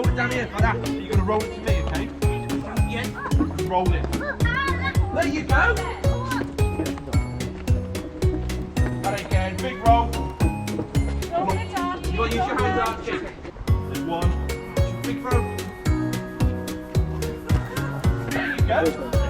roll it down here like that. You're going to roll it to me, okay? Yeah. Roll it. There you go. That again. Big roll. Come on. You've got to use your hands out. Check. There's one. Big roll. There you go.